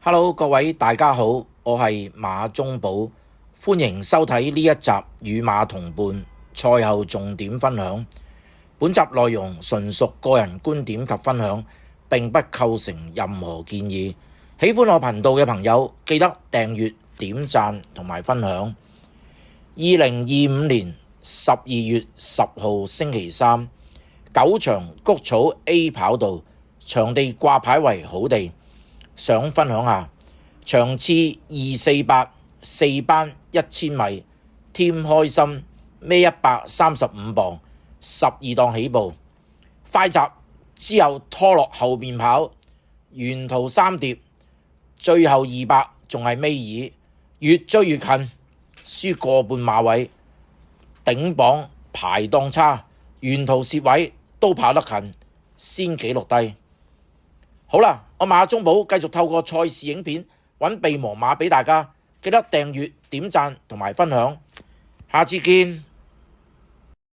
Hello，各位大家好，我係馬中寶，歡迎收睇呢一集與馬同伴賽後重點分享。本集內容純屬個人觀點及分享，並不構成任何建議。喜歡我頻道嘅朋友，記得訂閱、點讚同埋分享。2025年12月10號星期三，9場谷草 A 跑道，場地掛牌為好地。想分享下場次248 4班1000米，添開心孭135磅，12檔起步，快閘之後拖落後面跑，沿途3疊，最後200仲係尾二，越追越近，輸個半馬位，頂榜排檔差，沿途攝位都跑得近，先紀錄低。好啦，我馬中寶繼續透過賽事影片揾備忘馬俾大家，記得訂閱、點讚同埋分享，下次見。